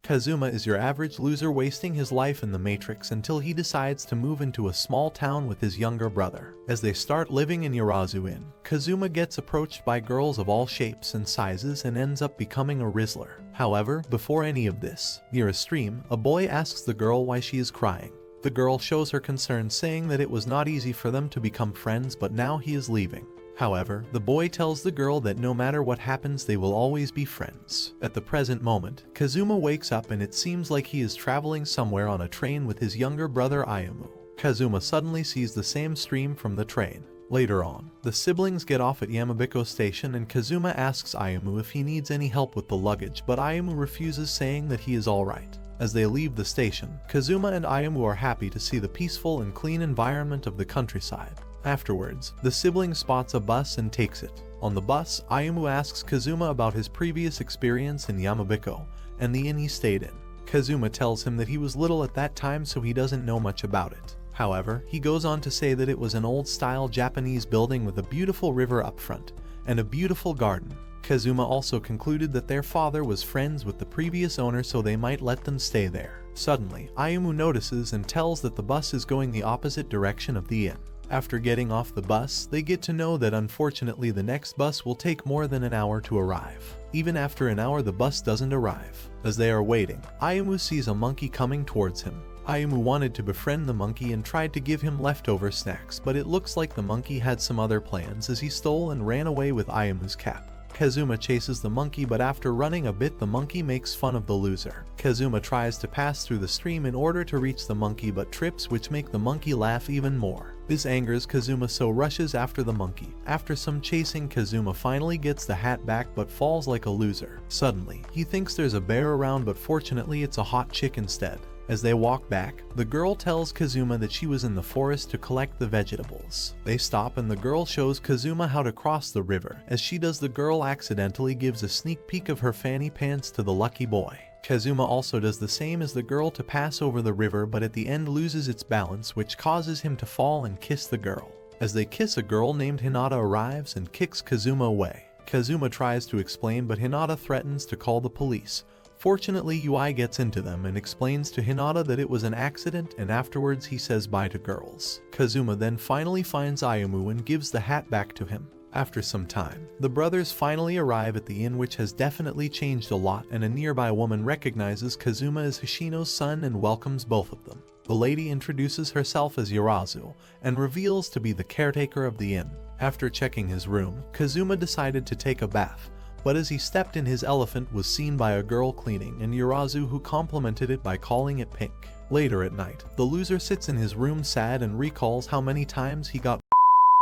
Kazuma is your average loser wasting his life in the Matrix until he decides to move into a small town with his younger brother. As they start living in Urazu Inn, Kazuma gets approached by girls of all shapes and sizes and ends up becoming a Rizzler. However, before any of this, near a stream, a boy asks the girl why she is crying. The girl shows her concern, saying that it was not easy for them to become friends, but now he is leaving. However, the boy tells the girl that no matter what happens, they will always be friends. At the present moment, Kazuma wakes up and it seems like he is traveling somewhere on a train with his younger brother Ayumu. Kazuma suddenly sees the same stream from the train. Later on, the siblings get off at Yamabiko station and Kazuma asks Ayumu if he needs any help with the luggage, but Ayumu refuses, saying that he is alright. As they leave the station, Kazuma and Ayumu are happy to see the peaceful and clean environment of the countryside. Afterwards, the sibling spots a bus and takes it. On the bus, Ayumu asks Kazuma about his previous experience in Yamabiko and the inn he stayed in. Kazuma tells him that he was little at that time, so he doesn't know much about it. However, he goes on to say that it was an old-style Japanese building with a beautiful river up front and a beautiful garden. Kazuma also concluded that their father was friends with the previous owner, so they might let them stay there. Suddenly, Ayumu notices and tells that the bus is going the opposite direction of the inn. After getting off the bus, they get to know that unfortunately the next bus will take more than an hour to arrive. Even after an hour, the bus doesn't arrive. As they are waiting, Ayumu sees a monkey coming towards him. Ayumu wanted to befriend the monkey and tried to give him leftover snacks, but it looks like the monkey had some other plans, as he stole and ran away with Ayumu's cap. Kazuma chases the monkey, but after running a bit, the monkey makes fun of the loser. Kazuma tries to pass through the stream in order to reach the monkey, but trips, which make the monkey laugh even more. This angers Kazuma, so rushes after the monkey. After some chasing, Kazuma finally gets the hat back but falls like a loser. Suddenly, he thinks there's a bear around, but fortunately it's a hot chick instead. As they walk back, the girl tells Kazuma that she was in the forest to collect the vegetables. They stop and the girl shows Kazuma how to cross the river. As she does, the girl accidentally gives a sneak peek of her fanny pants to the lucky boy. Kazuma also does the same as the girl to pass over the river, but at the end loses its balance, which causes him to fall and kiss the girl. As they kiss, a girl named Hinata arrives and kicks Kazuma away. Kazuma tries to explain, but Hinata threatens to call the police. Fortunately, Ui gets into them and explains to Hinata that it was an accident, and afterwards he says bye to girls. Kazuma then finally finds Ayumu and gives the hat back to him. After some time, the brothers finally arrive at the inn, which has definitely changed a lot, and a nearby woman recognizes Kazuma as Hoshino's son and welcomes both of them. The lady introduces herself as Urazu and reveals to be the caretaker of the inn. After checking his room, Kazuma decided to take a bath, but as he stepped in, his elephant was seen by a girl cleaning, and Urazu, who complimented it by calling it pink. Later at night, the loser sits in his room sad and recalls how many times he got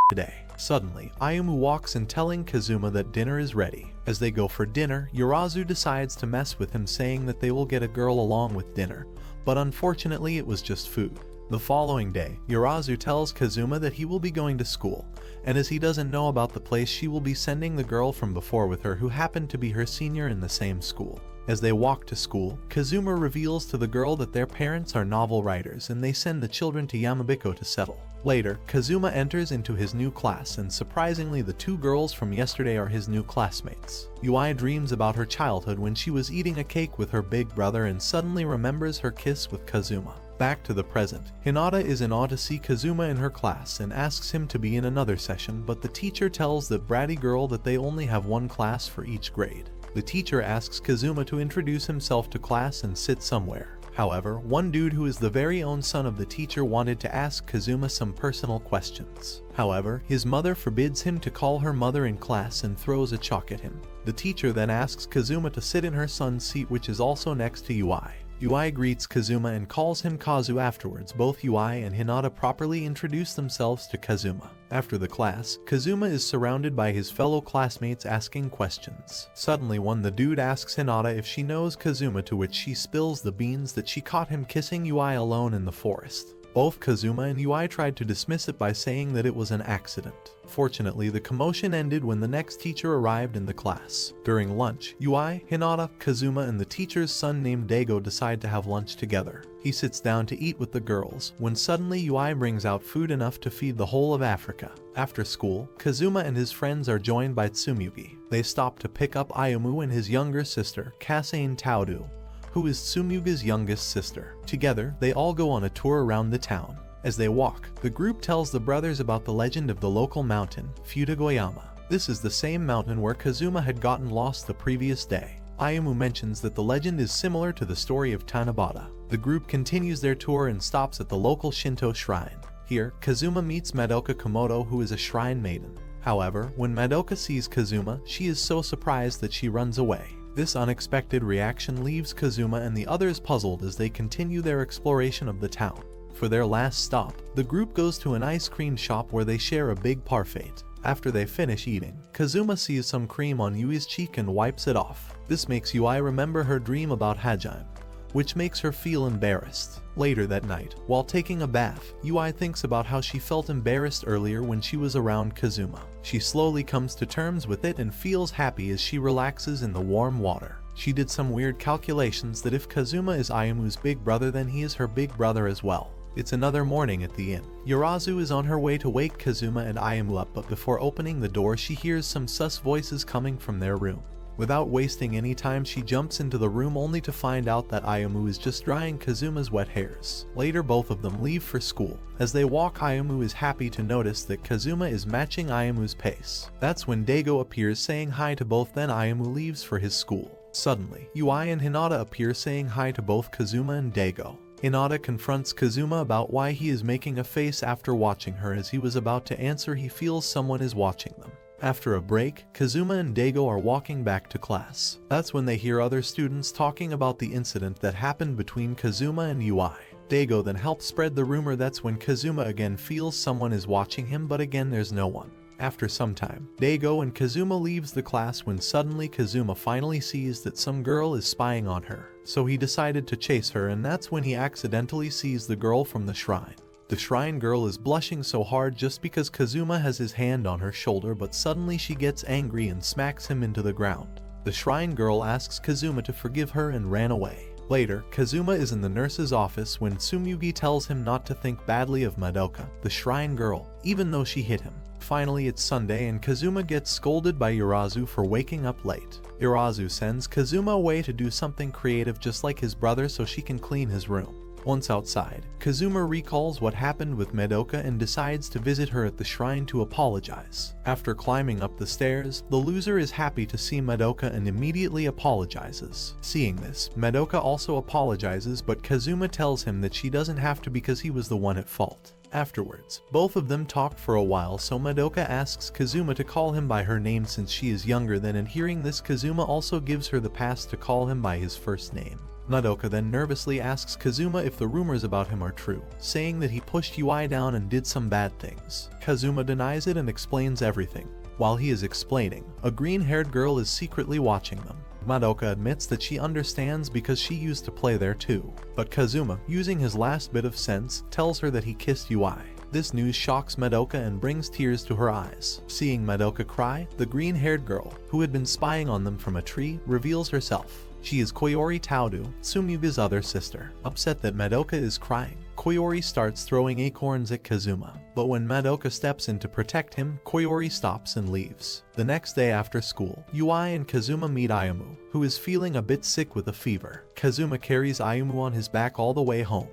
today. Suddenly, Ayumu walks in, telling Kazuma that dinner is ready. As they go for dinner, Urazu decides to mess with him, saying that they will get a girl along with dinner, but unfortunately it was just food. The following day, Urazu tells Kazuma that he will be going to school, and as he doesn't know about the place, she will be sending the girl from before with her, who happened to be her senior in the same school. As they walk to school, Kazuma reveals to the girl that their parents are novel writers and they send the children to Yamabiko to settle. Later, Kazuma enters into his new class, and surprisingly the two girls from yesterday are his new classmates. Ui dreams about her childhood when she was eating a cake with her big brother and suddenly remembers her kiss with Kazuma. Back to the present, Hinata is in awe to see Kazuma in her class and asks him to be in another session, but the teacher tells that bratty girl that they only have one class for each grade. The teacher asks Kazuma to introduce himself to class and sit somewhere. However, one dude who is the very own son of the teacher wanted to ask Kazuma some personal questions. However, his mother forbids him to call her mother in class and throws a chalk at him. The teacher then asks Kazuma to sit in her son's seat, which is also next to Ui. Ui greets Kazuma and calls him Kazu. Afterwards, both Ui and Hinata properly introduce themselves to Kazuma. After the class, Kazuma is surrounded by his fellow classmates asking questions. Suddenly, the dude asks Hinata if she knows Kazuma, to which she spills the beans that she caught him kissing Ui alone in the forest. Both Kazuma and Ui tried to dismiss it by saying that it was an accident. Fortunately, the commotion ended when the next teacher arrived in the class. During lunch, Ui, Hinata, Kazuma, and the teacher's son named Dago decide to have lunch together. He sits down to eat with the girls, when suddenly Ui brings out food enough to feed the whole of Africa. After school, Kazuma and his friends are joined by Tsumugi. They stop to pick up Ayumu and his younger sister, Kasane Taudu. who is Tsumyuga's youngest sister. Together, they all go on a tour around the town. As they walk, the group tells the brothers about the legend of the local mountain, Futagoyama. This is the same mountain where Kazuma had gotten lost the previous day. Ayumu mentions that the legend is similar to the story of Tanabata. The group continues their tour and stops at the local Shinto shrine. Here, Kazuma meets Madoka Komodo, who is a shrine maiden. However, when Madoka sees Kazuma, she is so surprised that she runs away. This unexpected reaction leaves Kazuma and the others puzzled as they continue their exploration of the town. For their last stop, the group goes to an ice cream shop where they share a big parfait. After they finish eating, Kazuma sees some cream on Yui's cheek and wipes it off. This makes Ui remember her dream about Hajime, which makes her feel embarrassed. Later that night, while taking a bath, Ui thinks about how she felt embarrassed earlier when she was around Kazuma. She slowly comes to terms with it and feels happy as she relaxes in the warm water. She did some weird calculations that if Kazuma is Ayumu's big brother, then he is her big brother as well. It's another morning at the inn. Yurazu is on her way to wake Kazuma and Ayumu up, but before opening the door she hears some sus voices coming from their room. Without wasting any time, she jumps into the room only to find out that Ayumu is just drying Kazuma's wet hairs. Later, both of them leave for school. As they walk, Ayumu is happy to notice that Kazuma is matching Ayumu's pace. That's when Daigo appears saying hi to both, then Ayumu leaves for his school. Suddenly, Ui and Hinata appear saying hi to both Kazuma and Daigo. Hinata confronts Kazuma about why he is making a face after watching her. As he was about to answer, he feels someone is watching them. After a break, Kazuma and Daigo are walking back to class. That's when they hear other students talking about the incident that happened between Kazuma and Ui. Daigo then helps spread the rumor. That's when Kazuma again feels someone is watching him, but again there's no one. After some time, Daigo and Kazuma leaves the class when suddenly Kazuma finally sees that some girl is spying on her. So he decided to chase her, and that's when he accidentally sees the girl from the shrine. The shrine girl is blushing so hard just because Kazuma has his hand on her shoulder, but suddenly she gets angry and smacks him into the ground. The shrine girl asks Kazuma to forgive her and ran away. Later, Kazuma is in the nurse's office when Tsumyugi tells him not to think badly of Madoka, the shrine girl, even though she hit him. Finally, it's Sunday and Kazuma gets scolded by Yurazu for waking up late. Yurazu sends Kazuma away to do something creative just like his brother so she can clean his room. Once outside, Kazuma recalls what happened with Madoka and decides to visit her at the shrine to apologize. After climbing up the stairs, the loser is happy to see Madoka and immediately apologizes. Seeing this, Madoka also apologizes, but Kazuma tells him that she doesn't have to because he was the one at fault. Afterwards, both of them talk for a while, so Madoka asks Kazuma to call him by her name since she is younger than, and hearing this, Kazuma also gives her the pass to call him by his first name. Madoka then nervously asks Kazuma if the rumors about him are true, saying that he pushed Ui down and did some bad things. Kazuma denies it and explains everything. While he is explaining, a green-haired girl is secretly watching them. Madoka admits that she understands because she used to play there too. But Kazuma, using his last bit of sense, tells her that he kissed Ui. This news shocks Madoka and brings tears to her eyes. Seeing Madoka cry, the green-haired girl, who had been spying on them from a tree, reveals herself. She is Koyori Taodu, Tsumyuga's other sister. Upset that Madoka is crying, Koyori starts throwing acorns at Kazuma. But when Madoka steps in to protect him, Koyori stops and leaves. The next day after school, Ui and Kazuma meet Ayumu, who is feeling a bit sick with a fever. Kazuma carries Ayumu on his back all the way home,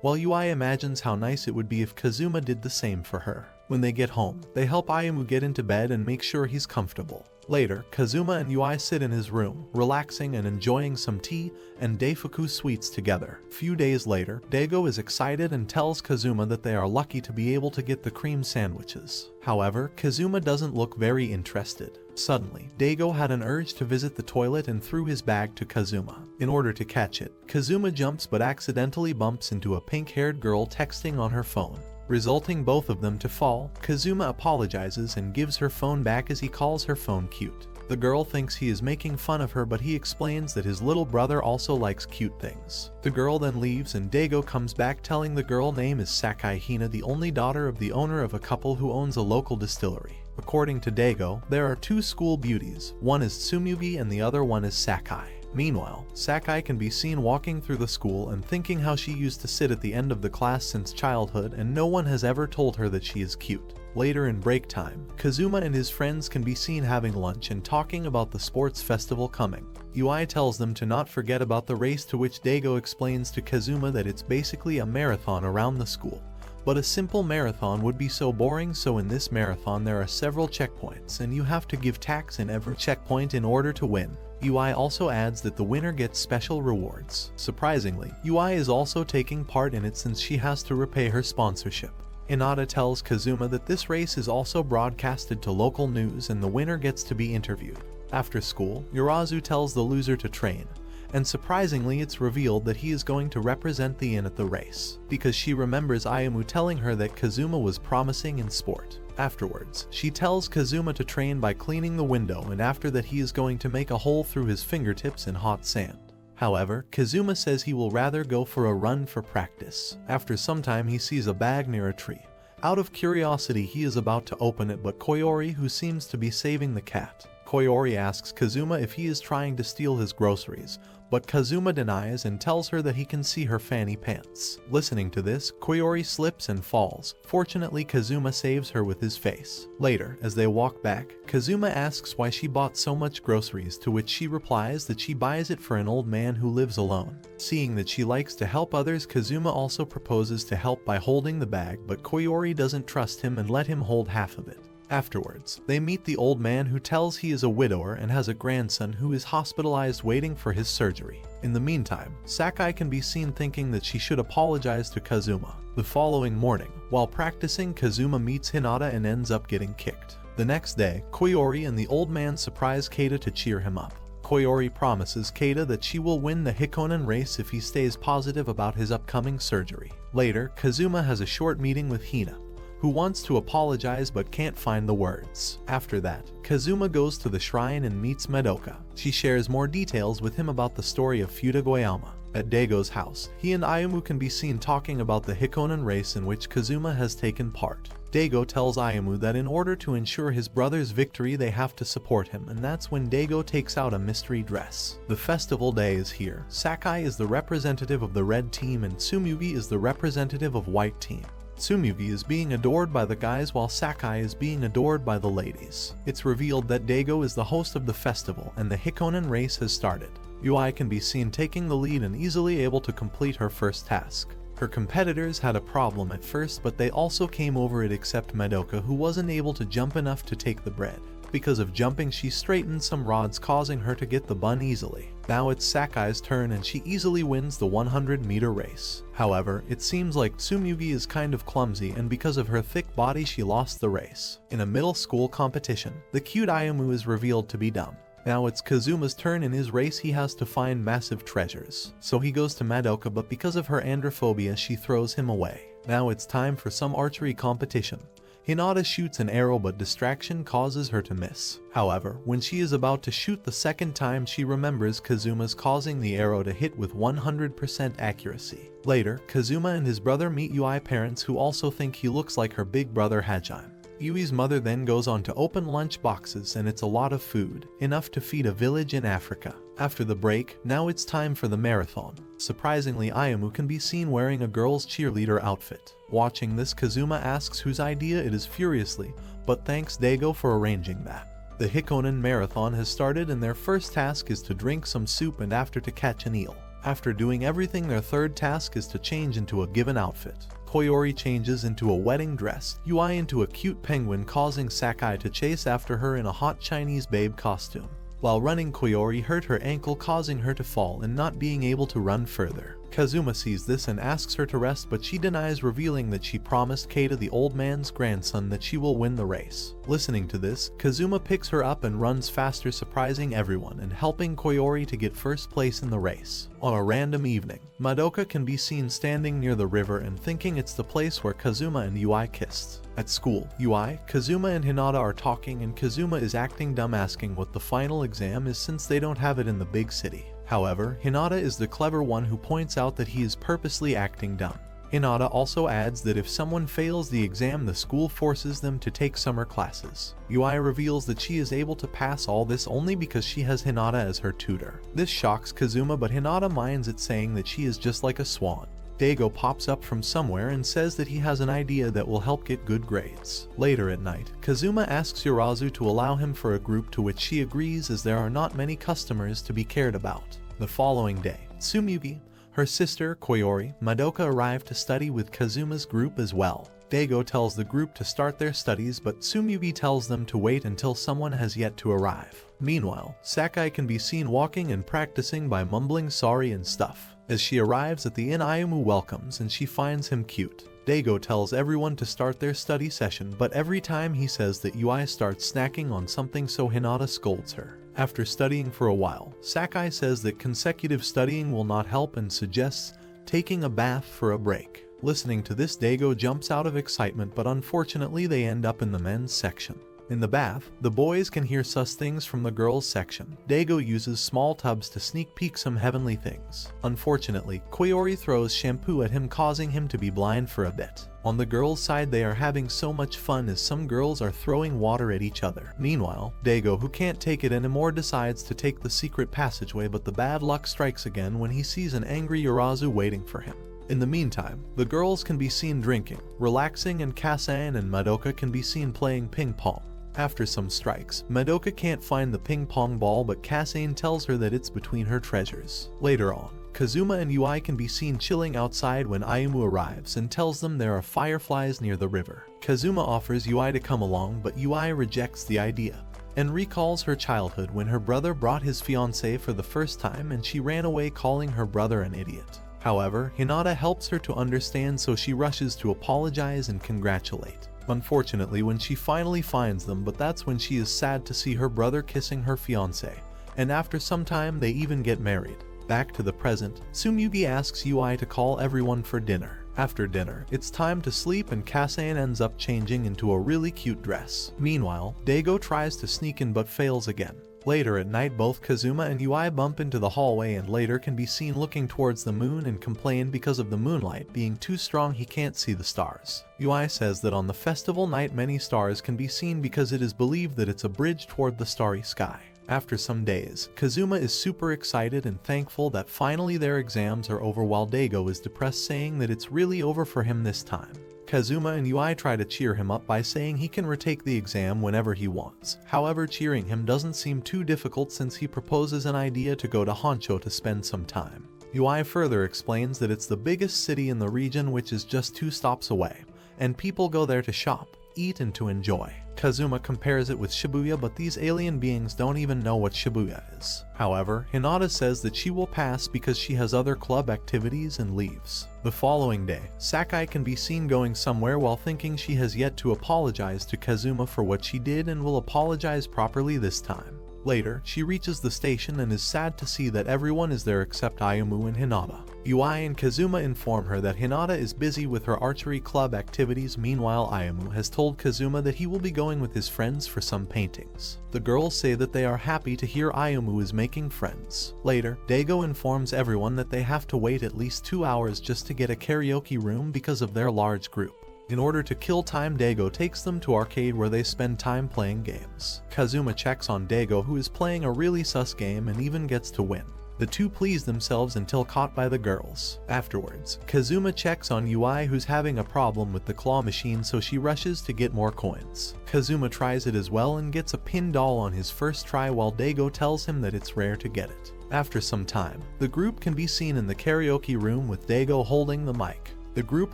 while Ui imagines how nice it would be if Kazuma did the same for her. When they get home, they help Ayumu get into bed and make sure he's comfortable. Later, Kazuma and Ui sit in his room, relaxing and enjoying some tea and daifuku sweets together. Few days later, Daigo is excited and tells Kazuma that they are lucky to be able to get the cream sandwiches. However, Kazuma doesn't look very interested. Suddenly, Daigo had an urge to visit the toilet and threw his bag to Kazuma. In order to catch it, Kazuma jumps but accidentally bumps into a pink-haired girl texting on her phone, resulting both of them to fall. Kazuma apologizes and gives her phone back as he calls her phone cute. The girl thinks he is making fun of her, but he explains that his little brother also likes cute things. The girl then leaves and Daigo comes back telling the girl name is Sakai Hina, the only daughter of the owner of a couple who owns a local distillery. According to Daigo, there are two school beauties, one is Tsumyugi and the other one is Sakai. Meanwhile, Sakai can be seen walking through the school and thinking how she used to sit at the end of the class since childhood and no one has ever told her that she is cute. Later in break time, Kazuma and his friends can be seen having lunch and talking about the sports festival coming. Ui tells them to not forget about the race, to which Daigo explains to Kazuma that it's basically a marathon around the school. But a simple marathon would be so boring, so in this marathon there are several checkpoints and you have to give tax in every checkpoint in order to win. Ui also adds that the winner gets special rewards. Surprisingly, Ui is also taking part in it since she has to repay her sponsorship. Hinata tells Kazuma that this race is also broadcasted to local news and the winner gets to be interviewed. After school, Urazu tells the loser to train, and surprisingly it's revealed that he is going to represent the inn at the race, because she remembers Ayumu telling her that Kazuma was promising in sport. Afterwards, she tells Kazuma to train by cleaning the window, and after that he is going to make a hole through his fingertips in hot sand. However, Kazuma says he will rather go for a run for practice. After some time he sees a bag near a tree. Out of curiosity he is about to open it, but Koyori, who seems to be saving the cat. Koyori asks Kazuma if he is trying to steal his groceries, but Kazuma denies and tells her that he can see her fanny pants. Listening to this, Koyori slips and falls. Fortunately, Kazuma saves her with his face. Later, as they walk back, Kazuma asks why she bought so much groceries, to which she replies that she buys it for an old man who lives alone. Seeing that she likes to help others, Kazuma also proposes to help by holding the bag, but Koyori doesn't trust him and let him hold half of it. Afterwards, they meet the old man, who tells he is a widower and has a grandson who is hospitalized waiting for his surgery. In the meantime, Sakai can be seen thinking that she should apologize to Kazuma. The following morning, while practicing, Kazuma meets Hinata and ends up getting kicked. The next day, Koyori and the old man surprise Keita to cheer him up. Koyori promises Keita that she will win the Hikonen race if he stays positive about his upcoming surgery. Later, Kazuma has a short meeting with Hina, who wants to apologize but can't find the words. After that, Kazuma goes to the shrine and meets Madoka. She shares more details with him about the story of Fudagoyama. At Daigo's house, he and Ayumu can be seen talking about the Hikonen race in which Kazuma has taken part. Daigo tells Ayumu that in order to ensure his brother's victory they have to support him, and that's when Daigo takes out a mystery dress. The festival day is here. Sakai is the representative of the red team and Tsumugi is the representative of white team. Tsumugi is being adored by the guys while Sakai is being adored by the ladies. It's revealed that Daigo is the host of the festival and the Hikonen race has started. Ui can be seen taking the lead and easily able to complete her first task. Her competitors had a problem at first, but they also came over it except Madoka, who wasn't able to jump enough to take the bread. Because of jumping, she straightened some rods, causing her to get the bun easily. Now it's Sakai's turn and she easily wins the 100-meter race. However, it seems like Tsumugi is kind of clumsy and because of her thick body she lost the race. In a middle school competition, the cute Ayumu is revealed to be dumb. Now it's Kazuma's turn. In his race he has to find massive treasures. So he goes to Madoka, but because of her androphobia she throws him away. Now it's time for some archery competition. Hinata shoots an arrow but distraction causes her to miss. However, when she is about to shoot the second time she remembers Kazuma's causing the arrow to hit with 100% accuracy. Later, Kazuma and his brother meet Ui parents who also think he looks like her big brother Hajime. Yui's mother then goes on to open lunch boxes and it's a lot of food, enough to feed a village in Africa. After the break, now it's time for the marathon. Surprisingly, Ayumu can be seen wearing a girl's cheerleader outfit. Watching this, Kazuma asks whose idea it is furiously, but thanks Daigo for arranging that. The Hikonen marathon has started and their first task is to drink some soup and after to catch an eel. After doing everything, their third task is to change into a given outfit. Koyori changes into a wedding dress, Ui into a cute penguin, causing Sakai to chase after her in a hot Chinese babe costume. While running, Koyori hurt her ankle, causing her to fall and not being able to run further. Kazuma sees this and asks her to rest, but she denies, revealing that she promised Keita, the old man's grandson, that she will win the race. Listening to this, Kazuma picks her up and runs faster, surprising everyone and helping Koyori to get first place in the race. On a random evening, Madoka can be seen standing near the river and thinking it's the place where Kazuma and Ui kissed. At school, Ui, Kazuma and Hinata are talking and Kazuma is acting dumb, asking what the final exam is since they don't have it in the big city. However, Hinata is the clever one who points out that he is purposely acting dumb. Hinata also adds that if someone fails the exam, the school forces them to take summer classes. Ui reveals that she is able to pass all this only because she has Hinata as her tutor. This shocks Kazuma, but Hinata minds it, saying that she is just like a swan. Daigo pops up from somewhere and says that he has an idea that will help get good grades. Later at night, Kazuma asks Yurazu to allow him for a group, to which she agrees as there are not many customers to be cared about. The following day, Tsumugi, her sister Koyori, Madoka arrive to study with Kazuma's group as well. Daigo tells the group to start their studies, but Tsumugi tells them to wait until someone has yet to arrive. Meanwhile, Sakai can be seen walking and practicing by mumbling sorry and stuff. As she arrives at the inn, Ayumu welcomes and she finds him cute. Daigo tells everyone to start their study session, but every time he says that Ui starts snacking on something, so Hinata scolds her. After studying for a while, Sakai says that consecutive studying will not help and suggests taking a bath for a break. Listening to this, Daigo jumps out of excitement, but unfortunately they end up in the men's section. In the bath, the boys can hear sus things from the girls' section. Daigo uses small tubs to sneak peek some heavenly things. Unfortunately, Koyori throws shampoo at him, causing him to be blind for a bit. On the girls' side, they are having so much fun as some girls are throwing water at each other. Meanwhile, Daigo, who can't take it anymore, decides to take the secret passageway, but the bad luck strikes again when he sees an angry Yurazu waiting for him. In the meantime, the girls can be seen drinking, relaxing, and Kasan and Madoka can be seen playing ping pong. After some strikes, Madoka can't find the ping pong ball, but Kasan tells her that it's between her treasures. Later on, Kazuma and Ui can be seen chilling outside when Ayumu arrives and tells them there are fireflies near the river. Kazuma offers Ui to come along, but Ui rejects the idea and recalls her childhood when her brother brought his fiancée for the first time and she ran away, calling her brother an idiot. However, Hinata helps her to understand, so she rushes to apologize and congratulate. Unfortunately, when she finally finds them, but that's when she is sad to see her brother kissing her fiancé, and after some time they even get married. Back to the present, Tsumugi asks Ui to call everyone for dinner. After dinner, it's time to sleep and Kasan ends up changing into a really cute dress. Meanwhile, Daigo tries to sneak in but fails again. Later at night, both Kazuma and Ui bump into the hallway and later can be seen looking towards the moon and complain because of the moonlight being too strong he can't see the stars. Ui says that on the festival night many stars can be seen because it is believed that it's a bridge toward the starry sky. After some days, Kazuma is super excited and thankful that finally their exams are over, while Daigo is depressed, saying that it's really over for him this time. Kazuma and Ui try to cheer him up by saying he can retake the exam whenever he wants. However, cheering him doesn't seem too difficult since he proposes an idea to go to Honcho to spend some time. Ui further explains that it's the biggest city in the region, which is just 2 stops away, and people go there to shop, eat, and to enjoy. Kazuma compares it with Shibuya, but these alien beings don't even know what Shibuya is. However, Hinata says that she will pass because she has other club activities and leaves. The following day, Sakai can be seen going somewhere while thinking she has yet to apologize to Kazuma for what she did and will apologize properly this time. Later, she reaches the station and is sad to see that everyone is there except Ayumu and Hinata. Ui and Kazuma inform her that Hinata is busy with her archery club activities. Meanwhile, Ayumu has told Kazuma that he will be going with his friends for some paintings. The girls say that they are happy to hear Ayumu is making friends. Later, Daigo informs everyone that they have to wait at least 2 hours just to get a karaoke room because of their large group. In order to kill time, Daigo takes them to arcade where they spend time playing games. Kazuma checks on Daigo, who is playing a really sus game and even gets to win. The two please themselves until caught by the girls. Afterwards, Kazuma checks on Ui, who's having a problem with the claw machine, so she rushes to get more coins. Kazuma tries it as well and gets a pin doll on his first try, while Daigo tells him that it's rare to get it. After some time, the group can be seen in the karaoke room with Daigo holding the mic. The group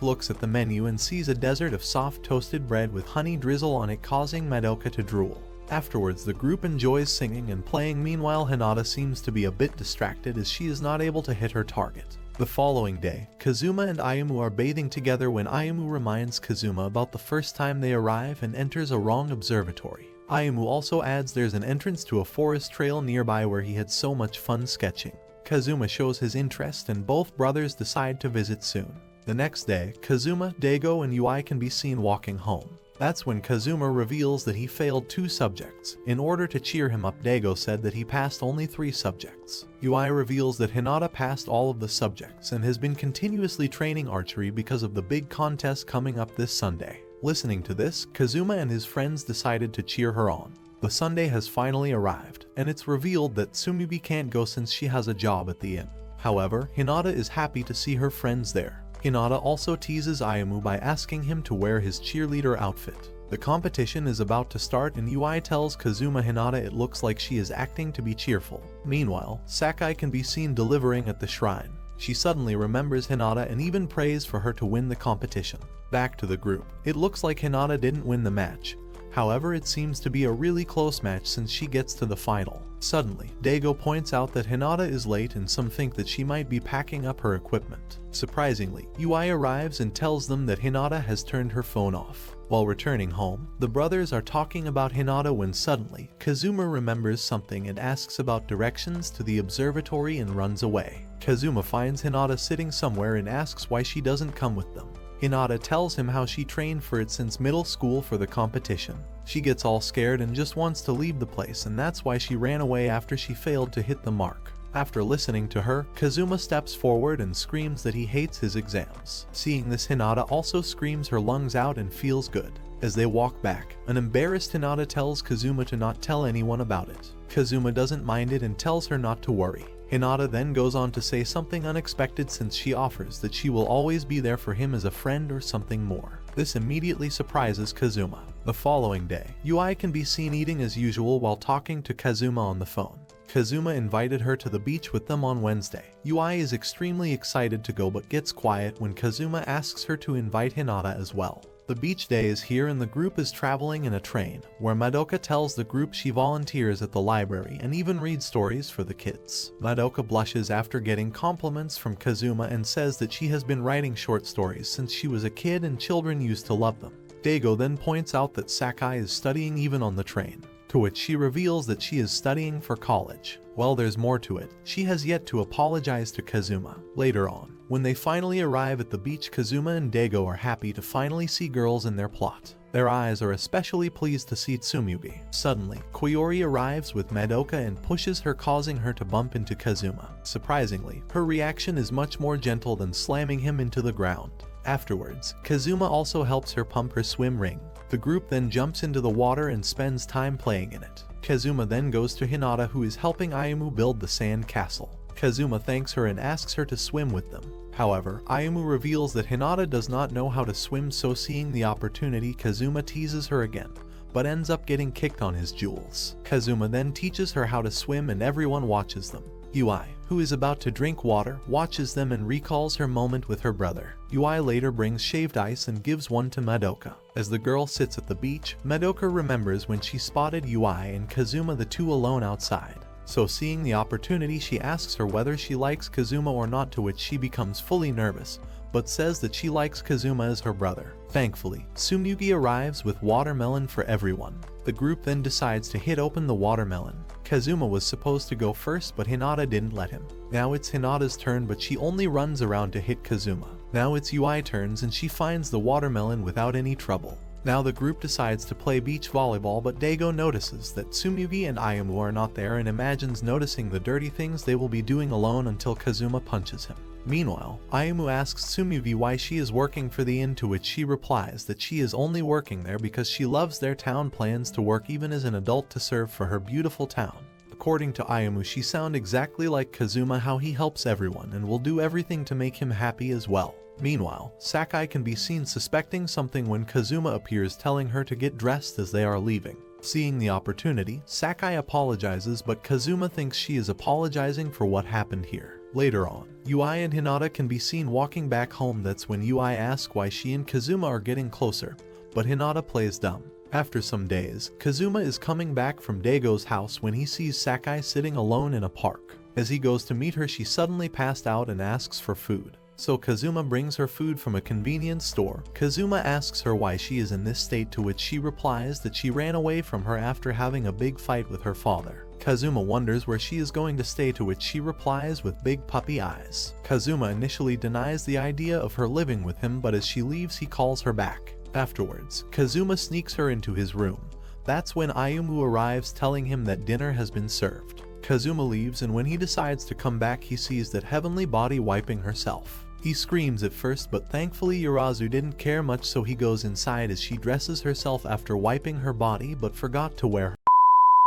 looks at the menu and sees a desert of soft toasted bread with honey drizzle on it, causing Madoka to drool. Afterwards, the group enjoys singing and playing. Meanwhile, Hinata seems to be a bit distracted as she is not able to hit her target. The following day, Kazuma and Ayumu are bathing together when Ayumu reminds Kazuma about the first time they arrive and enters a wrong observatory. Ayumu also adds there's an entrance to a forest trail nearby where he had so much fun sketching. Kazuma shows his interest and both brothers decide to visit soon. The next day, Kazuma, Daigo, and Ui can be seen walking home. That's when Kazuma reveals that he failed 2 subjects. In order to cheer him up, Daigo said that he passed only 3 subjects. Ui reveals that Hinata passed all of the subjects and has been continuously training archery because of the big contest coming up this Sunday. Listening to this, Kazuma and his friends decided to cheer her on. The Sunday has finally arrived, and it's revealed that Tsumugi can't go since she has a job at the inn. However, Hinata is happy to see her friends there. Hinata also teases Ayumu by asking him to wear his cheerleader outfit. The competition is about to start and Ui tells Kazuma Hinata it looks like she is acting to be cheerful. Meanwhile, Sakai can be seen delivering at the shrine. She suddenly remembers Hinata and even prays for her to win the competition. Back to the group. It looks like Hinata didn't win the match. However, it seems to be a really close match since she gets to the final. Suddenly, Daigo points out that Hinata is late and some think that she might be packing up her equipment. Surprisingly, Ui arrives and tells them that Hinata has turned her phone off. While returning home, the brothers are talking about Hinata when suddenly, Kazuma remembers something and asks about directions to the observatory and runs away. Kazuma finds Hinata sitting somewhere and asks why she doesn't come with them. Hinata tells him how she trained for it since middle school for the competition. She gets all scared and just wants to leave the place, and that's why she ran away after she failed to hit the mark. After listening to her, Kazuma steps forward and screams that he hates his exams. Seeing this, Hinata also screams her lungs out and feels good. As they walk back, an embarrassed Hinata tells Kazuma to not tell anyone about it. Kazuma doesn't mind it and tells her not to worry. Hinata then goes on to say something unexpected since she offers that she will always be there for him as a friend or something more. This immediately surprises Kazuma. The following day, Ui can be seen eating as usual while talking to Kazuma on the phone. Kazuma invited her to the beach with them on Wednesday. Ui is extremely excited to go but gets quiet when Kazuma asks her to invite Hinata as well. The beach day is here and the group is traveling in a train, where Madoka tells the group she volunteers at the library and even reads stories for the kids. Madoka blushes after getting compliments from Kazuma and says that she has been writing short stories since she was a kid and children used to love them. Daigo then points out that Sakai is studying even on the train, to which she reveals that she is studying for college. Well, there's more to it. She has yet to apologize to Kazuma. Later on, when they finally arrive at the beach, Kazuma and Daigo are happy to finally see girls in their plot. Their eyes are especially pleased to see Tsumugi. Suddenly, Koyori arrives with Madoka and pushes her, causing her to bump into Kazuma. Surprisingly, her reaction is much more gentle than slamming him into the ground. Afterwards, Kazuma also helps her pump her swim ring. The group then jumps into the water and spends time playing in it. Kazuma then goes to Hinata, who is helping Ayumu build the sand castle. Kazuma thanks her and asks her to swim with them. However, Ayumu reveals that Hinata does not know how to swim, so seeing the opportunity, Kazuma teases her again, but ends up getting kicked on his jewels. Kazuma then teaches her how to swim and everyone watches them. Ui, who is about to drink water, watches them and recalls her moment with her brother. Ui later brings shaved ice and gives one to Madoka. As the girl sits at the beach, Madoka remembers when she spotted Ui and Kazuma, the two alone outside. So seeing the opportunity, she asks her whether she likes Kazuma or not, to which she becomes fully nervous, but says that she likes Kazuma as her brother. Thankfully, Tsumugi arrives with watermelon for everyone. The group then decides to hit open the watermelon. Kazuma was supposed to go first, but Hinata didn't let him. Now it's Hinata's turn, but she only runs around to hit Kazuma. Now it's Ui turns and she finds the watermelon without any trouble. Now the group decides to play beach volleyball, but Daigo notices that Tsumugi and Ayumu are not there and imagines noticing the dirty things they will be doing alone until Kazuma punches him. Meanwhile, Ayumu asks Tsumugi why she is working for the inn, to which she replies that she is only working there because she loves their town, plans to work even as an adult to serve for her beautiful town. According to Ayumu, she sounds exactly like Kazuma, how he helps everyone and will do everything to make him happy as well. Meanwhile, Sakai can be seen suspecting something when Kazuma appears, telling her to get dressed as they are leaving. Seeing the opportunity, Sakai apologizes, but Kazuma thinks she is apologizing for what happened here. Later on, Ui and Hinata can be seen walking back home. That's when Ui asks why she and Kazuma are getting closer, but Hinata plays dumb. After some days, Kazuma is coming back from Daigo's house when he sees Sakai sitting alone in a park. As he goes to meet her, she suddenly passed out and asks for food. So Kazuma brings her food from a convenience store. Kazuma asks her why she is in this state, to which she replies that she ran away from her after having a big fight with her father. Kazuma wonders where she is going to stay, to which she replies with big puppy eyes. Kazuma initially denies the idea of her living with him, but as she leaves he calls her back. Afterwards, Kazuma sneaks her into his room. That's when Ayumu arrives, telling him that dinner has been served. Kazuma leaves, and when he decides to come back he sees that heavenly body wiping herself. He screams at first, but thankfully Yurazu didn't care much, so he goes inside as she dresses herself after wiping her body but forgot to wear her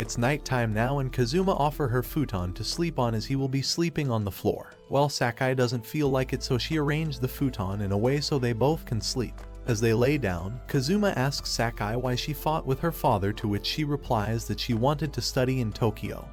It's nighttime now and Kazuma offers her futon to sleep on as he will be sleeping on the floor. Well, Sakai doesn't feel like it, so she arranged the futon in a way so they both can sleep. As they lay down, Kazuma asks Sakai why she fought with her father, to which she replies that she wanted to study in Tokyo.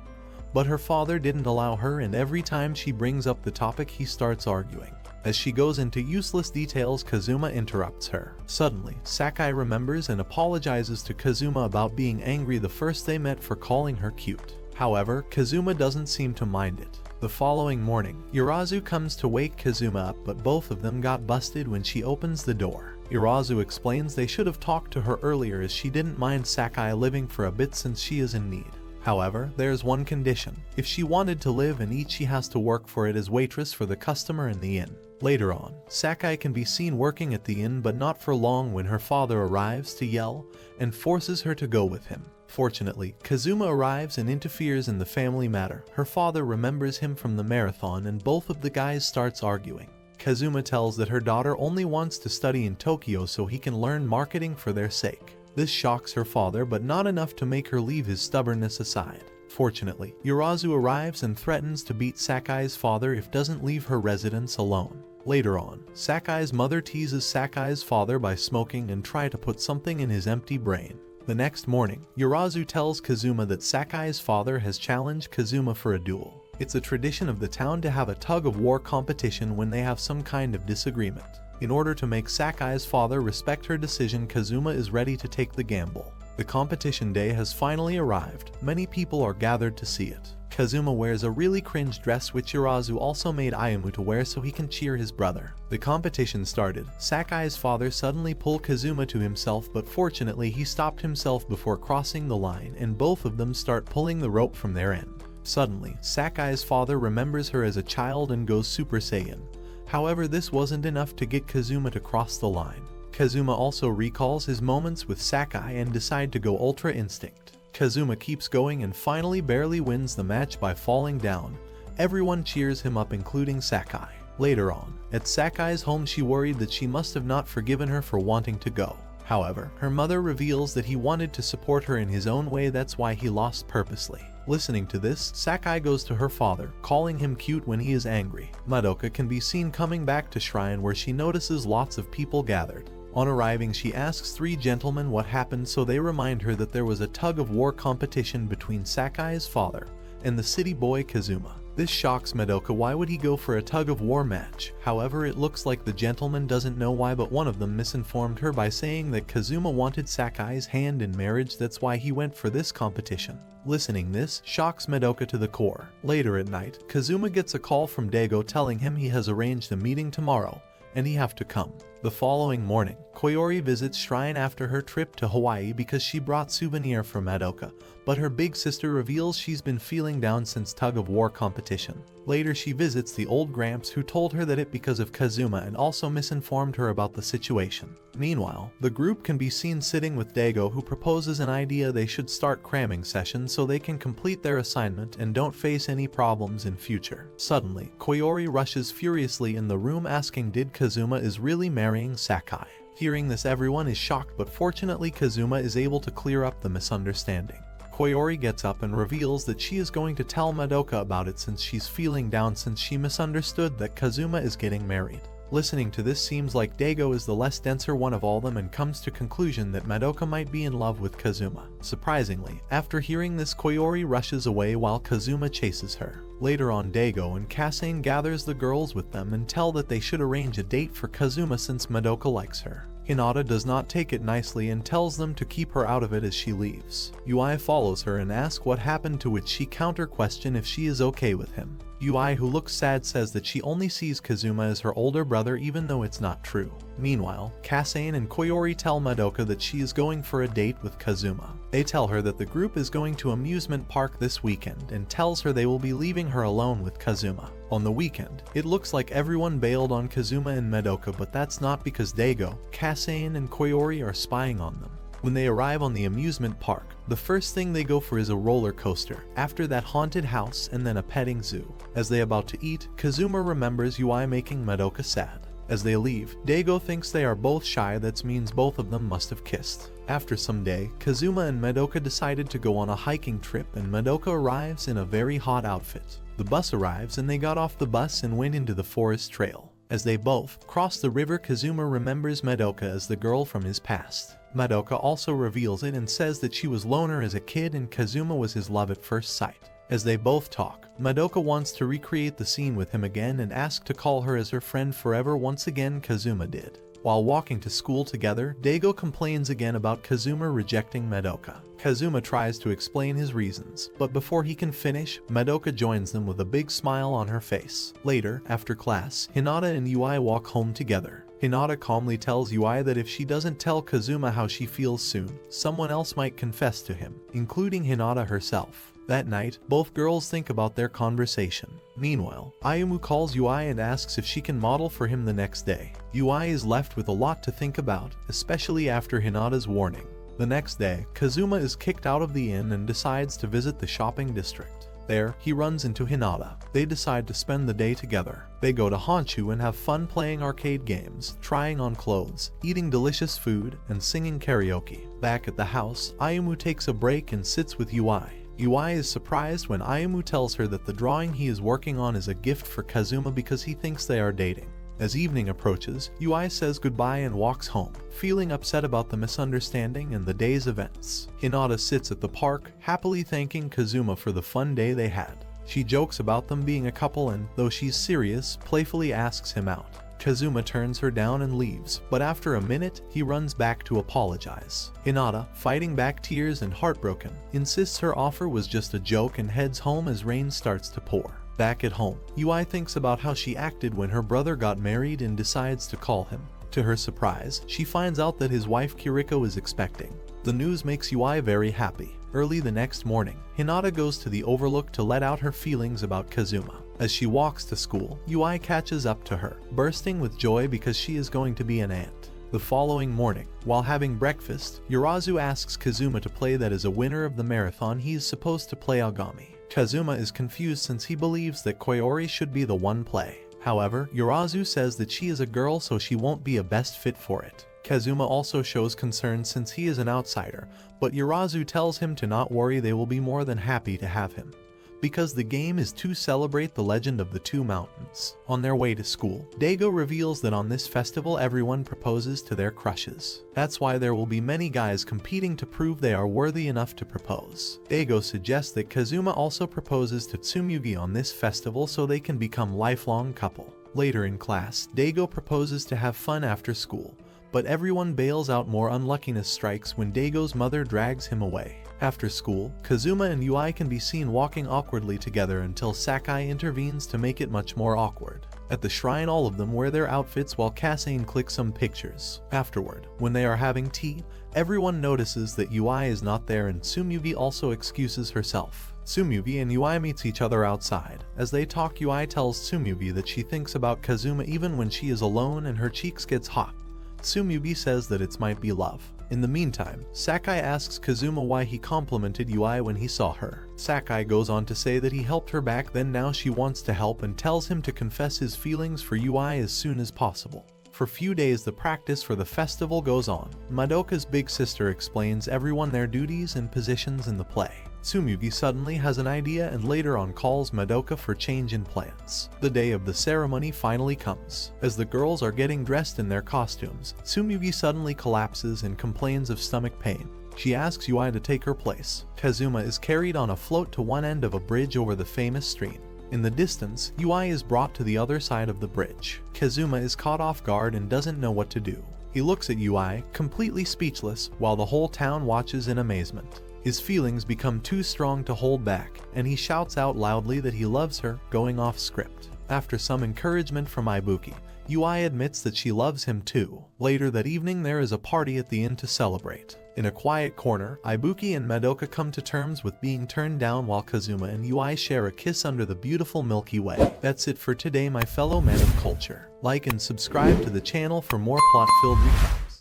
But her father didn't allow her, and every time she brings up the topic he starts arguing. As she goes into useless details, Kazuma interrupts her. Suddenly, Sakai remembers and apologizes to Kazuma about being angry the first they met for calling her cute. However, Kazuma doesn't seem to mind it. The following morning, Urazu comes to wake Kazuma up, but both of them got busted when she opens the door. Urazu explains they should have talked to her earlier as she didn't mind Sakai living for a bit since she is in need. However, there's one condition. If she wanted to live and eat, she has to work for it as waitress for the customer in the inn. Later on, Sakai can be seen working at the inn, but not for long when her father arrives to yell and forces her to go with him. Fortunately, Kazuma arrives and interferes in the family matter. Her father remembers him from the marathon and both of the guys starts arguing. Kazuma tells that her daughter only wants to study in Tokyo so he can learn marketing for their sake. This shocks her father, but not enough to make her leave his stubbornness aside. Fortunately, Urazu arrives and threatens to beat Sakai's father if doesn't leave her residence alone. Later on, Sakai's mother teases Sakai's father by smoking and try to put something in his empty brain. The next morning, Urazu tells Kazuma that Sakai's father has challenged Kazuma for a duel. It's a tradition of the town to have a tug-of-war competition when they have some kind of disagreement. In order to make Sakai's father respect her decision, Kazuma is ready to take the gamble. The competition day has finally arrived. Many people are gathered to see it. Kazuma wears a really cringe dress which Urazu also made Ayumu to wear so he can cheer his brother. The competition started. Sakai's father suddenly pulled Kazuma to himself, but fortunately he stopped himself before crossing the line and both of them start pulling the rope from their end. Suddenly, Sakai's father remembers her as a child and goes Super Saiyan. However, this wasn't enough to get Kazuma to cross the line. Kazuma also recalls his moments with Sakai and decides to go Ultra Instinct. Kazuma keeps going and finally barely wins the match by falling down. Everyone cheers him up, including Sakai. Later on, at Sakai's home, she worried that she must have not forgiven her for wanting to go. However, her mother reveals that he wanted to support her in his own way, that's why he lost purposely. Listening to this, Sakai goes to her father, calling him cute when he is angry. Madoka can be seen coming back to shrine where she notices lots of people gathered. On arriving, she asks three gentlemen what happened, so they remind her that there was a tug-of-war competition between Sakai's father and the city boy Kazuma. This shocks Madoka. Why would he go for a tug-of-war match? However, it looks like the gentleman doesn't know why, but one of them misinformed her by saying that Kazuma wanted Sakai's hand in marriage, that's why he went for this competition. Listening this shocks Madoka to the core. Later at night, Kazuma gets a call from Daigo telling him he has arranged a meeting tomorrow and he have to come. The following morning, Koyori visits shrine after her trip to Hawaii because she brought souvenir for Madoka, but her big sister reveals she's been feeling down since tug-of-war competition. Later she visits the old Gramps, who told her that it because of Kazuma and also misinformed her about the situation. Meanwhile, the group can be seen sitting with Daigo, who proposes an idea they should start cramming sessions so they can complete their assignment and don't face any problems in future. Suddenly, Koyori rushes furiously in the room asking did Kazuma is really marrying Sakai. Hearing this, everyone is shocked, but fortunately Kazuma is able to clear up the misunderstanding. Koyori gets up and reveals that she is going to tell Madoka about it since she's feeling down since she misunderstood that Kazuma is getting married. Listening to this, seems like Daigo is the less denser one of all them and comes to conclusion that Madoka might be in love with Kazuma. Surprisingly, after hearing this, Koyori rushes away while Kazuma chases her. Later on, Daigo and Kasane gathers the girls with them and tell that they should arrange a date for Kazuma since Madoka likes her. Hinata does not take it nicely and tells them to keep her out of it as she leaves. Ui follows her and asks what happened, to which she counter-questions if she is okay with him. Ui, who looks sad, says that she only sees Kazuma as her older brother even though it's not true. Meanwhile, Kasane and Koyori tell Madoka that she is going for a date with Kazuma. They tell her that the group is going to amusement park this weekend and tells her they will be leaving her alone with Kazuma. On the weekend, it looks like everyone bailed on Kazuma and Madoka, but that's not because Daigo, Kasane, and Koyori are spying on them. When they arrive on the amusement park, the first thing they go for is a roller coaster, after that haunted house, and then a petting zoo. As they about to eat, Kazuma remembers Ui making Madoka sad. As they leave, Daigo thinks they are both shy, that means both of them must have kissed. After some day, Kazuma and Madoka decided to go on a hiking trip, and Madoka arrives in a very hot outfit. The bus arrives and they got off the bus and went into the forest trail. As they both cross the river, Kazuma remembers Madoka as the girl from his past. Madoka also reveals it and says that she was loner as a kid and Kazuma was his love at first sight. As they both talk, Madoka wants to recreate the scene with him again and asks to call her as her friend forever. Once again, Kazuma did. While walking to school together, Daigo complains again about Kazuma rejecting Madoka. Kazuma tries to explain his reasons, but before he can finish, Madoka joins them with a big smile on her face. Later, after class, Hinata and Ui walk home together. Hinata calmly tells Ui that if she doesn't tell Kazuma how she feels soon, someone else might confess to him, including Hinata herself. That night, both girls think about their conversation. Meanwhile, Ayumu calls Ui and asks if she can model for him the next day. Ui is left with a lot to think about, especially after Hinata's warning. The next day, Kazuma is kicked out of the inn and decides to visit the shopping district. There, he runs into Hinata. They decide to spend the day together. They go to Honshu and have fun playing arcade games, trying on clothes, eating delicious food, and singing karaoke. Back at the house, Ayumu takes a break and sits with Ui. Ui is surprised when Ayumu tells her that the drawing he is working on is a gift for Kazuma because he thinks they are dating. As evening approaches, Ui says goodbye and walks home, feeling upset about the misunderstanding and the day's events. Hinata sits at the park, happily thanking Kazuma for the fun day they had. She jokes about them being a couple and, though she's serious, playfully asks him out. Kazuma turns her down and leaves, but after a minute, he runs back to apologize. Hinata, fighting back tears and heartbroken, insists her offer was just a joke and heads home as rain starts to pour. Back at home, Ui thinks about how she acted when her brother got married and decides to call him. To her surprise, she finds out that his wife Kiriko is expecting. The news makes Ui very happy. Early the next morning, Hinata goes to the overlook to let out her feelings about Kazuma. As she walks to school, Ui catches up to her, bursting with joy because she is going to be an aunt. The following morning, while having breakfast, Yurazu asks Kazuma to play that as a winner of the marathon he is supposed to play Agami. Kazuma is confused since he believes that Koyori should be the one play. However, Yurazu says that she is a girl so she won't be a best fit for it. Kazuma also shows concern since he is an outsider, but Yurazu tells him to not worry, they will be more than happy to have him. Because the game is to celebrate the legend of the two mountains. On their way to school, Daigo reveals that on this festival everyone proposes to their crushes. That's why there will be many guys competing to prove they are worthy enough to propose. Daigo suggests that Kazuma also proposes to Tsumugi on this festival so they can become lifelong couple. Later in class, Daigo proposes to have fun after school, but everyone bails out. More unluckiness strikes when Daigo's mother drags him away. After school, Kazuma and Ui can be seen walking awkwardly together until Sakai intervenes to make it much more awkward. At the shrine, all of them wear their outfits while Kasane clicks some pictures. Afterward, when they are having tea, everyone notices that Ui is not there and Tsumugi also excuses herself. Tsumugi and Ui meets each other outside. As they talk, Ui tells Tsumugi that she thinks about Kazuma even when she is alone and her cheeks gets hot. Tsumugi says that it might be love. In the meantime, Sakai asks Kazuma why he complimented Ui when he saw her. Sakai goes on to say that he helped her back then, now she wants to help, and tells him to confess his feelings for Ui as soon as possible. For few days the practice for the festival goes on. Madoka's big sister explains everyone their duties and positions in the play. Tsumugi suddenly has an idea and later on calls Madoka for change in plans. The day of the ceremony finally comes. As the girls are getting dressed in their costumes, Tsumugi suddenly collapses and complains of stomach pain. She asks Ui to take her place. Kazuma is carried on a float to one end of a bridge over the famous stream. In the distance, Ui is brought to the other side of the bridge. Kazuma is caught off guard and doesn't know what to do. He looks at Ui, completely speechless, while the whole town watches in amazement. His feelings become too strong to hold back, and he shouts out loudly that he loves her, going off script. After some encouragement from Ibuki, Ui admits that she loves him too. Later that evening there is a party at the inn to celebrate. In a quiet corner, Ibuki and Madoka come to terms with being turned down while Kazuma and Ui share a kiss under the beautiful Milky Way. That's it for today, my fellow man of culture. Like and subscribe to the channel for more plot-filled recaps.